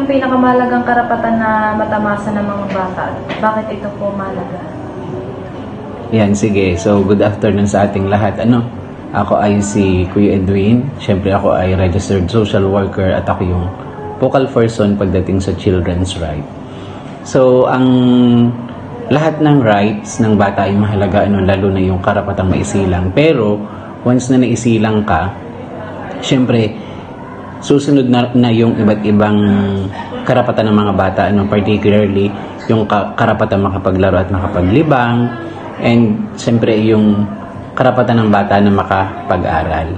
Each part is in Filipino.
yung pinakamalagang karapatan na matamasa ng mga bata? Bakit ito po mahalaga? Yan, sige. So, good afternoon sa ating lahat. Ako ay si Kuya Edwin. Siyempre ako ay registered social worker at ako yung focal person pagdating sa children's right. So, ang lahat ng rights ng bata ay mahalaga, lalo na yung karapatang maisilang. Pero, once na naisilang ka, siyempre, susunod na yung iba't ibang karapatan ng mga bata, particularly yung karapatan makapaglaro at makapaglibang, and siyempre yung karapatan ng bata na makapag-aral.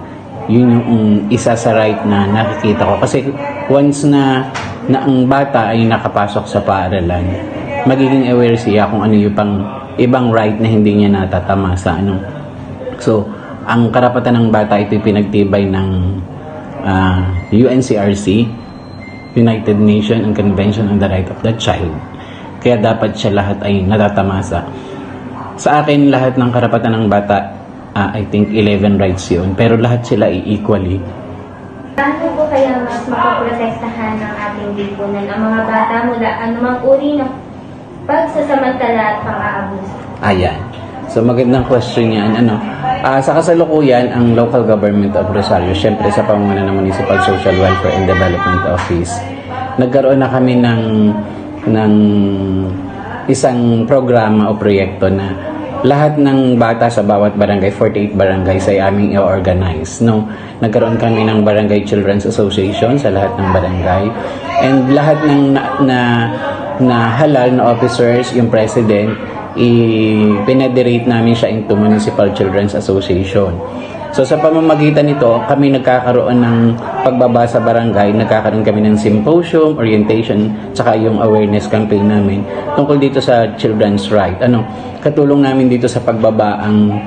Yun yung isa sa right na nakikita ko. Kasi once na ang bata ay nakapasok sa paaralan, magiging aware siya kung ano yung pang ibang right na hindi niya natatamasa. So, ang karapatan ng bata ito pinagtibay ng UNCRC, United Nations and Convention on the Right of the Child. Kaya dapat siya lahat ay natatamasa. Sa akin, lahat ng karapatan ng bata, I think 11 rights yun, pero lahat sila ay equally. Paano po kaya mas mapoprotektahan ng ating lipunan ang mga bata mula anumang uri ng pagsasamantala at pang-aabuso? Ayan. So, magandang question yan. Sa kasalukuyan, ang local government of Rosario, syempre sa pamumuno ng Municipal Social Welfare and Development Office, nagkaroon na kami ng isang programa o proyekto na lahat ng bata sa bawat barangay, 48 barangays, ay aming i-organize. Nagkaroon kami ng Barangay Children's Association sa lahat ng barangay. And lahat ng na halal na officers, yung president, i-penetrate namin siya into Municipal Children's Association. So sa pamamagitan nito, kami nagkakaroon ng pagbaba sa barangay, nagkakaroon kami ng symposium, orientation, tsaka yung awareness campaign namin tungkol dito sa children's right. Katulong namin dito sa pagbaba ang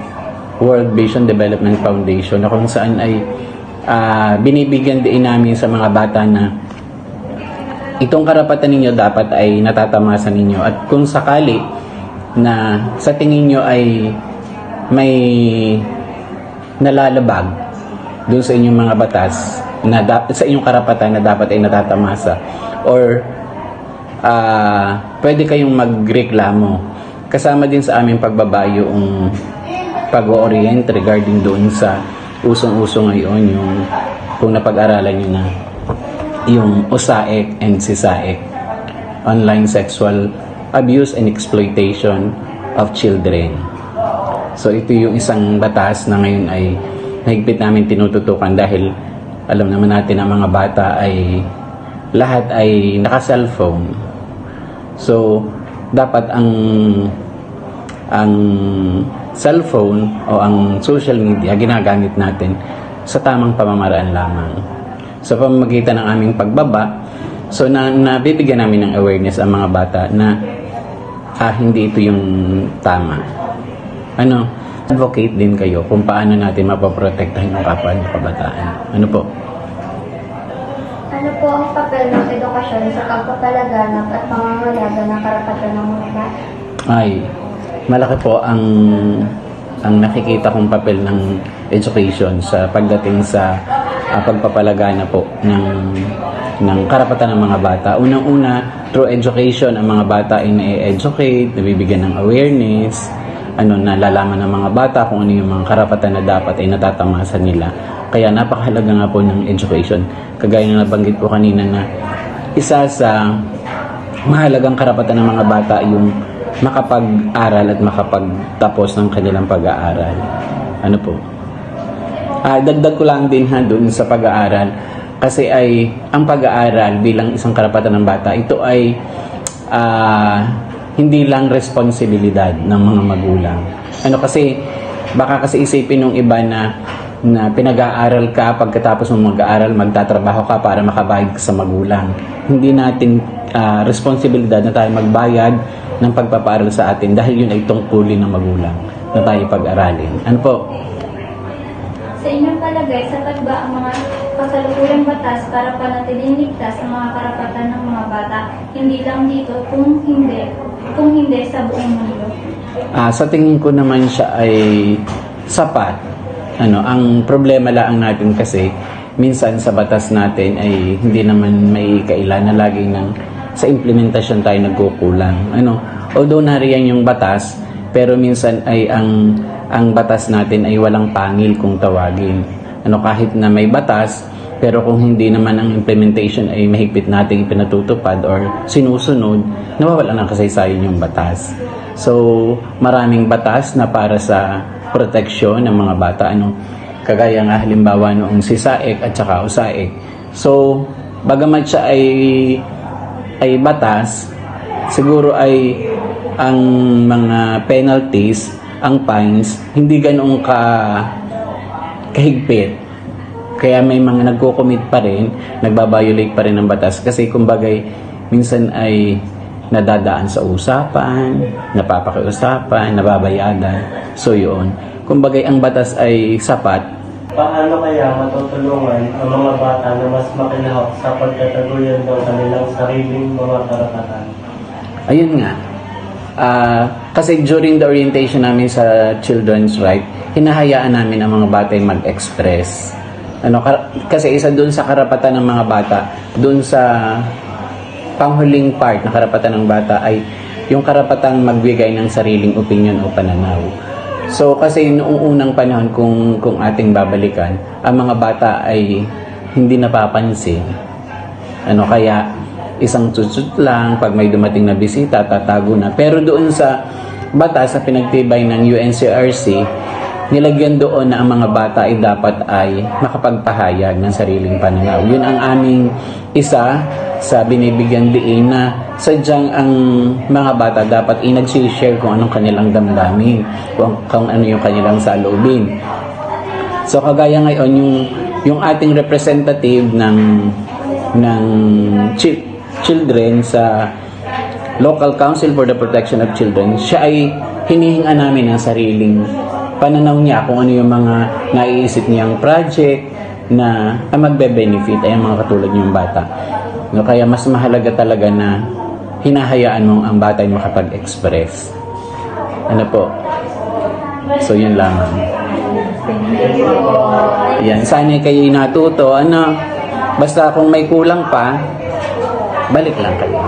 World Vision Development Foundation na kung saan ay binibigyan din namin sa mga bata na itong karapatan ninyo dapat ay natatamasa ninyo, at kung sakali na sa tingin nyo ay may nalalabag dun sa inyong mga batas na sa inyong karapatan na dapat ay natatamasa, or pwede kayong magreklamo. Kasama din sa aming pagbaba yung pag-orient regarding doon sa usong-uso ngayon, yung kung napag-aralan nyo na yung USAEC and SISAEC, Online Sexual Abuse and Exploitation of Children. So ito yung isang batas na ngayon ay mahigpit namin tinututukan dahil alam naman natin ang mga bata ay lahat ay naka-cellphone. So dapat ang cellphone o ang social media ginagamit natin sa tamang pamamaraan lamang. Sa pamamagitan ng aming pagbaba, so nabibigyan namin ng awareness ang mga bata na hindi ito yung tama. Advocate din kayo kung paano natin mapoprotektahan yung kapwa ng kabataan. Ano po? Ano po ang papel ng edukasyon sa pagpapalaganap at pangangalaga ng karapatan ng mga bata? Ay, malaki po ang nakikita kong papel ng education sa pagdating sa pagpapalagana po ng karapatan ng mga bata. Unang-una, through education, ang mga bata ay na-educate, nabibigyan ng awareness, nalalaman ng mga bata kung ano yung mga karapatan na dapat ay natatamasa nila. Kaya napakahalaga nga po ng education. Kagaya na nabanggit po kanina na isa sa mahalagang karapatan ng mga bata yung makapag-aral at makapagtapos ng kanilang pag-aaral. Ano po? Dagdag ko lang din doon sa pag-aaral, kasi ay ang pag-aaral bilang isang karapatan ng bata, ito ay hindi lang responsibilidad ng mga magulang. Kasi baka kasi isipin ng iba na pinag-aaral ka, pagkatapos mo mag-aaral, magtatrabaho ka para makabayad sa magulang. Hindi natin responsibilidad na tayo magbayad ng pagpapaaral sa atin dahil yun ay tungkulin ng magulang na tayo pag-aralin. Ano po? Sa inyong palagay, sapat ba ang mga kasalukuyang batas para panatiling ligtas ang mga karapatan ng mga bata, hindi lang dito, kung hindi sa buong mundo? Sa tingin ko naman siya ay sapat. Ang problema lang natin kasi minsan sa batas natin ay hindi naman may kailan na lagi sa implementasyon tayo nagkukulang. Although nariyan yung batas, pero minsan ay ang batas natin ay walang pangil kung tawagin. Kahit na may batas, pero kung hindi naman ang implementation ay mahigpit nating ipinatutupad or sinusunod, nawawala ng kasaysayan yung batas. So, maraming batas na para sa proteksyon ng mga bata. Kagaya nga halimbawa noong si SAEC at saka USAEC. So, bagamat siya ay batas, siguro ay ang mga penalties, ang fines, hindi ganoon kahigpit. Kaya may mga nagko-commit pa rin, nagbabiolate pa rin ng batas. Kasi kumbagay, minsan ay nadadaan sa usapan, napapakiusapan, nababayadan. So yun. Kumbagay, ang batas ay sapat. Paano kaya matutulungan ang mga bata na mas makinahap sa pagtataguyod ng kanilang sariling mga karapatan? Ayun nga. Kasi during the orientation namin sa Children's Right, hinahayaan namin ang mga bata ay mag-express. Kasi isa dun sa karapatan ng mga bata, dun sa panghuling part na karapatan ng bata ay yung karapatang magbigay ng sariling opinion o pananaw. So kasi noong unang panahon kung ating babalikan, ang mga bata ay hindi napapansin. Kaya isang tutsut lang, pag may dumating na bisita, tatago na. Pero doon sa batas sa pinagtibay ng UNCRC, nilagyan doon na ang mga bata ay dapat ay makapagpahayag ng sariling pananaw. Yun ang aming isa sa binibigyan diin na sadyang ang mga bata dapat ay nag-share kung anong kanilang damdamin, kung ano yung kanilang saloobin. So kagaya ngayon, yung ating representative ng children sa Local Council for the Protection of Children, siya ay hinihinga namin ang sariling pananaw niya kung ano yung mga naiisip niyang project na magbe-benefit ay ang mga katulad niyong bata. Kaya mas mahalaga talaga na hinahayaan mo ang bata ay makapag-express. So yun lamang. Yan, sana kayo natuto. Basta kung may kulang pa, balik lang kayo.